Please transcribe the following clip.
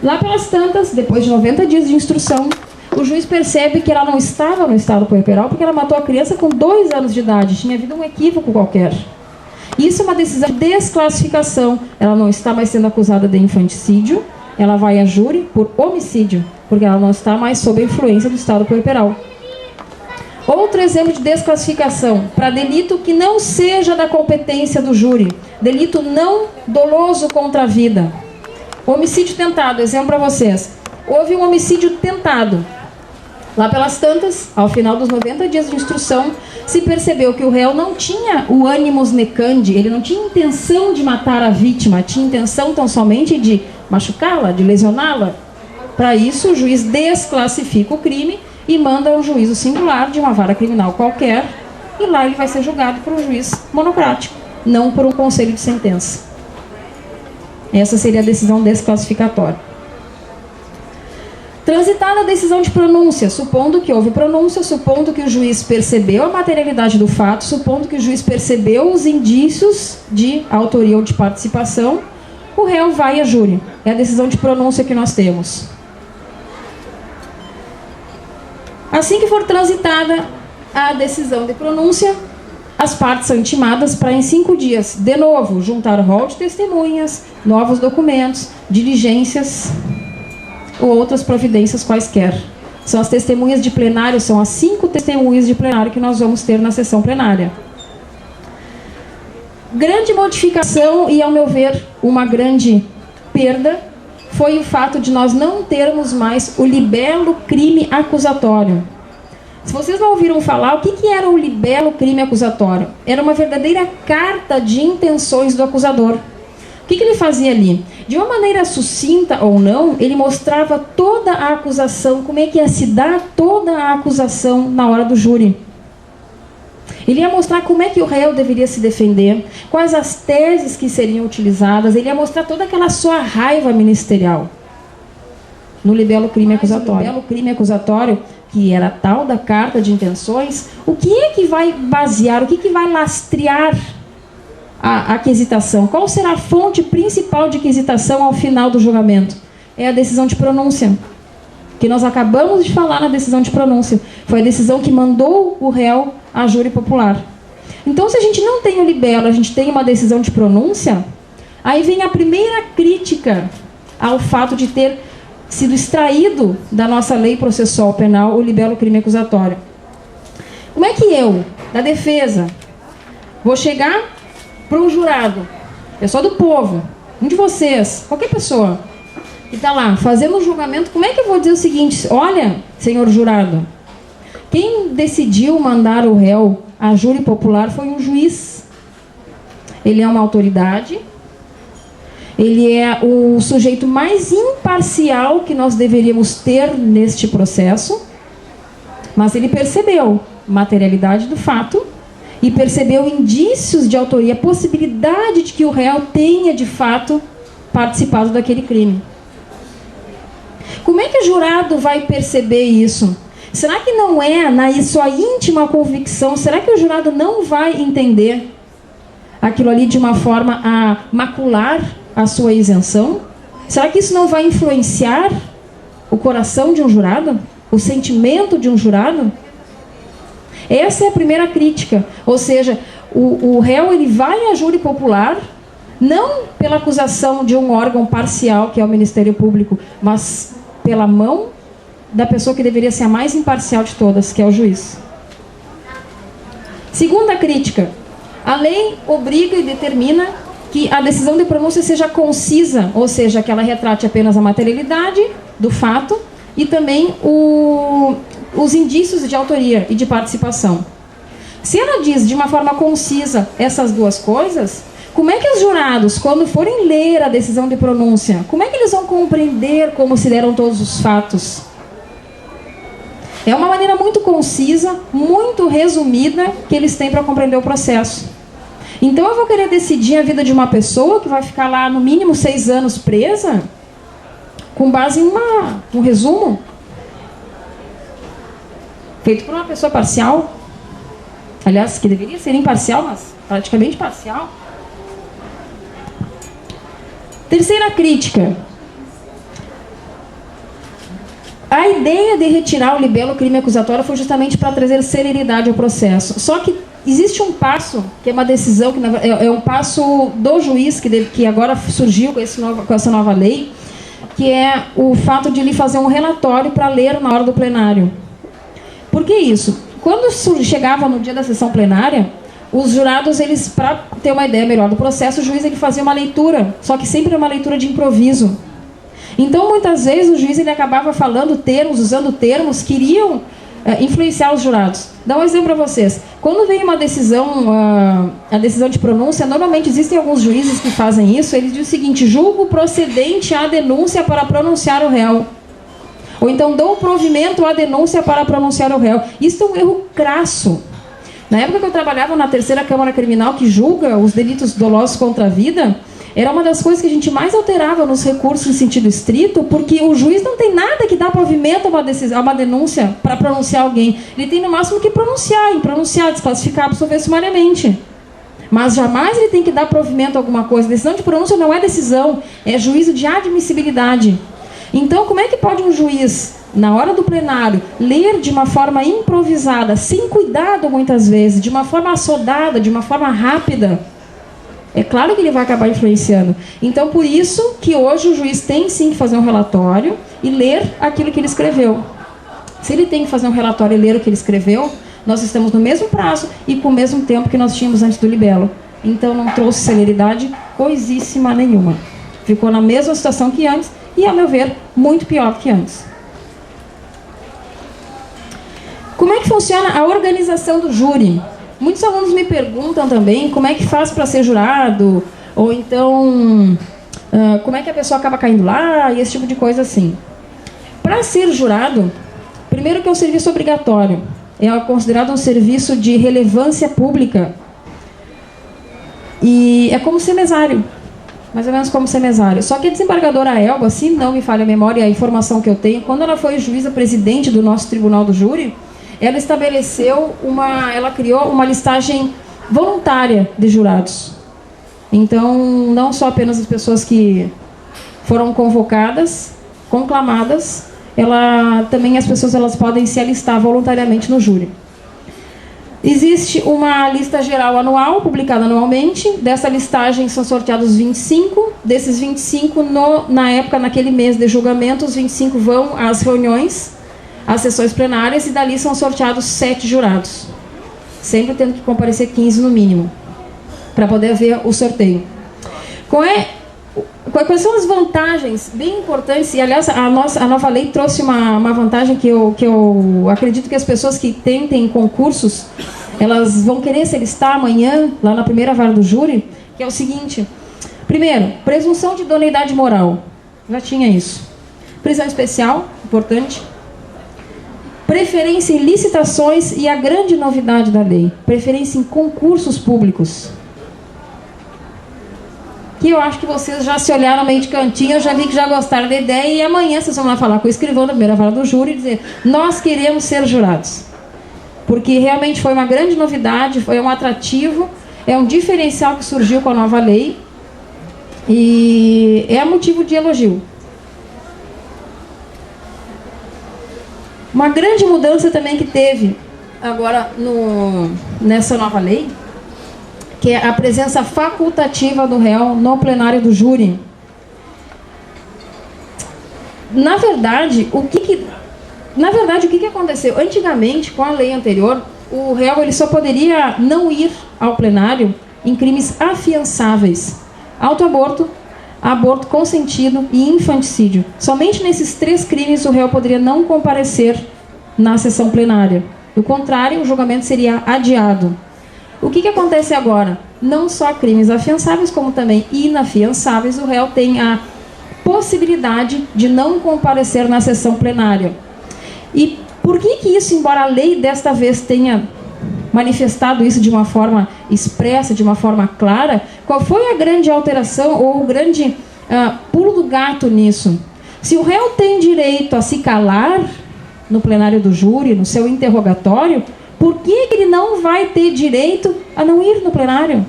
Lá pelas tantas, depois de 90 dias de instrução, o juiz percebe que ela não estava no estado puerperal porque ela matou a criança com 2 anos de idade. Tinha havido um equívoco qualquer. Isso é uma decisão de desclassificação. Ela não está mais sendo acusada de infanticídio. Ela vai a júri por homicídio, porque ela não está mais sob a influência do estado puerperal. Outro exemplo de desclassificação, para delito que não seja da competência do júri. Delito não doloso contra a vida. Homicídio tentado, exemplo para vocês. Houve um homicídio tentado. Lá pelas tantas, ao final dos 90 dias de instrução, se percebeu que o réu não tinha o animus necandi, ele não tinha intenção de matar a vítima, tinha intenção tão somente de machucá-la, de lesioná-la. Para isso, o juiz desclassifica o crime e manda um juízo singular de uma vara criminal qualquer, e lá ele vai ser julgado por um juiz monocrático, não por um conselho de sentença. Essa seria a decisão desclassificatória. Transitada a decisão de pronúncia, supondo que houve pronúncia, supondo que o juiz percebeu a materialidade do fato, supondo que o juiz percebeu os indícios de autoria ou de participação, o réu vai a júri. É a decisão de pronúncia que nós temos. Assim que for transitada a decisão de pronúncia, as partes são intimadas para em 5 dias, de novo, juntar rol de testemunhas, novos documentos, diligências ou outras providências quaisquer. São as testemunhas de plenário, são as 5 testemunhas de plenário que nós vamos ter na sessão plenária. Grande modificação e, ao meu ver, uma grande perda foi o fato de nós não termos mais o libelo crime acusatório. Se vocês não ouviram falar, o que era o libelo crime acusatório? Era uma verdadeira carta de intenções do acusador. O que ele fazia ali? De uma maneira sucinta ou não, ele mostrava toda a acusação, como é que ia se dar toda a acusação na hora do júri. Ele ia mostrar como é que o réu deveria se defender, quais as teses que seriam utilizadas, ele ia mostrar toda aquela sua raiva ministerial no libelo crime acusatório. No libelo crime acusatório, que era tal da carta de intenções, o que é que vai basear, o que que vai lastrear a quisitação? Qual será a fonte principal de quisitação ao final do julgamento? É a decisão de pronúncia, que nós acabamos de falar na decisão de pronúncia. Foi a decisão que mandou o réu a júri popular. Então, se a gente não tem o libelo, a gente tem uma decisão de pronúncia, aí vem a primeira crítica ao fato de ter sido extraído da nossa lei processual penal o libelo crime acusatório. Como é que eu, da defesa, vou chegar para um jurado, pessoa do povo, um de vocês, qualquer pessoa, que está lá fazendo um julgamento, como é que eu vou dizer o seguinte: olha, senhor jurado, quem decidiu mandar o réu a júri popular foi um juiz. Ele é uma autoridade, ele é o sujeito mais imparcial que nós deveríamos ter neste processo, mas ele percebeu materialidade do fato e percebeu indícios de autoria, a possibilidade de que o réu tenha de fato participado daquele crime. Como é que o jurado vai perceber isso? Será que não é na sua íntima convicção? Será que o jurado não vai entender aquilo ali de uma forma a macular a sua isenção? Será que isso não vai influenciar o coração de um jurado? O sentimento de um jurado? Essa é a primeira crítica. Ou seja, o réu ele vai à júri popular não pela acusação de um órgão parcial, que é o Ministério Público, mas pela mão da pessoa que deveria ser a mais imparcial de todas, que é o juiz. Segunda crítica. A lei obriga e determina que a decisão de pronúncia seja concisa, ou seja, que ela retrate apenas a materialidade do fato e também os indícios de autoria e de participação. Se ela diz de uma forma concisa essas duas coisas, como é que os jurados, quando forem ler a decisão de pronúncia, como é que eles vão compreender como se deram todos os fatos? É uma maneira muito concisa, muito resumida, que eles têm para compreender o processo. Então eu vou querer decidir a vida de uma pessoa que vai ficar lá no mínimo 6 anos presa, com base em um resumo feito por uma pessoa parcial, aliás, que deveria ser imparcial, mas praticamente parcial. Terceira crítica. ideia de retirar o libelo crime acusatório foi justamente para trazer celeridade ao processo. Só que existe um passo, que é uma decisão, que é um passo do juiz, que agora surgiu com essa nova lei, que é o fato de ele fazer um relatório para ler na hora do plenário. Por que isso? Quando chegava no dia da sessão plenária, os jurados, eles, para ter uma ideia melhor do processo, o juiz ele fazia uma leitura, só que sempre uma leitura de improviso. Então, muitas vezes, o juiz ele acabava falando termos, usando termos que iriam influenciar os jurados. Dá um exemplo para vocês. Quando vem uma decisão, a decisão de pronúncia, normalmente existem alguns juízes que fazem isso, eles dizem o seguinte: julgo procedente a denúncia para pronunciar o réu. Ou então, dou provimento à denúncia para pronunciar o réu. Isso é um erro crasso. Na época que eu trabalhava na terceira Câmara Criminal, que julga os delitos dolosos contra a vida, era uma das coisas que a gente mais alterava nos recursos em sentido estrito, porque o juiz não tem nada que dá provimento a uma denúncia para pronunciar alguém. Ele tem no máximo que pronunciar, desclassificar, absolver sumariamente. Mas jamais ele tem que dar provimento a alguma coisa. Decisão de pronúncia não é decisão, é juízo de admissibilidade. Então, como é que pode um juiz, na hora do plenário, ler de uma forma improvisada, sem cuidado muitas vezes, de uma forma assodada, de uma forma rápida? É claro que ele vai acabar influenciando. Então, por isso que hoje o juiz tem sim que fazer um relatório e ler aquilo que ele escreveu. Se ele tem que fazer um relatório e ler o que ele escreveu, nós estamos no mesmo prazo e com o mesmo tempo que nós tínhamos antes do libelo. Então, não trouxe celeridade coisíssima nenhuma. Ficou na mesma situação que antes e, a meu ver, muito pior que antes. Como é que funciona a organização do júri? Muitos alunos me perguntam também como é que faz para ser jurado, ou então como é que a pessoa acaba caindo lá, e esse tipo de coisa assim. Para ser jurado, primeiro que é um serviço obrigatório, é considerado um serviço de relevância pública, e é como ser mesário, mais ou menos como ser mesário. Só que a desembargadora Elba, se não me falha a memória e a informação que eu tenho, quando ela foi juíza presidente do nosso Tribunal do Júri, ela ela criou uma listagem voluntária de jurados. Então, não só apenas as pessoas que foram convocadas, conclamadas, também as pessoas elas podem se alistar voluntariamente no júri. Existe uma lista geral anual, publicada anualmente. Dessa listagem são sorteados 25. Desses 25, naquele mês de julgamento, os 25 vão às reuniões, às sessões plenárias, e dali são sorteados 7 jurados. Sempre tendo que comparecer 15 no mínimo, para poder ver o sorteio. Quais são as vantagens bem importantes? E, aliás, a nova lei trouxe uma vantagem que eu acredito que as pessoas que tentem concursos, elas vão querer se alistar amanhã, lá na primeira vara do júri, que é o seguinte: primeiro, presunção de idoneidade moral. Já tinha isso. Prisão especial, importante. Preferência em licitações e a grande novidade da lei, preferência em concursos públicos. Que eu acho que vocês já se olharam meio de cantinho, eu já vi que já gostaram da ideia, e amanhã vocês vão lá falar com o escrivão da primeira vara do júri e dizer: nós queremos ser jurados. Porque realmente foi uma grande novidade, foi um atrativo, é um diferencial que surgiu com a nova lei e é motivo de elogio. Uma grande mudança também que teve agora nessa nova lei, que é a presença facultativa do réu no plenário do júri. Na verdade, o que aconteceu? Antigamente, com a lei anterior, o réu ele só poderia não ir ao plenário em crimes afiançáveis: autoaborto, aborto consentido e infanticídio. Somente nesses 3 crimes o réu poderia não comparecer na sessão plenária. Do contrário, o julgamento seria adiado. O que acontece agora? Não só crimes afiançáveis, como também inafiançáveis, o réu tem a possibilidade de não comparecer na sessão plenária. E por que isso, embora a lei desta vez tenha manifestado isso de uma forma expressa, de uma forma clara, qual foi a grande alteração ou o grande pulo do gato nisso? Se o réu tem direito a se calar no plenário do júri, no seu interrogatório, por que ele não vai ter direito a não ir no plenário?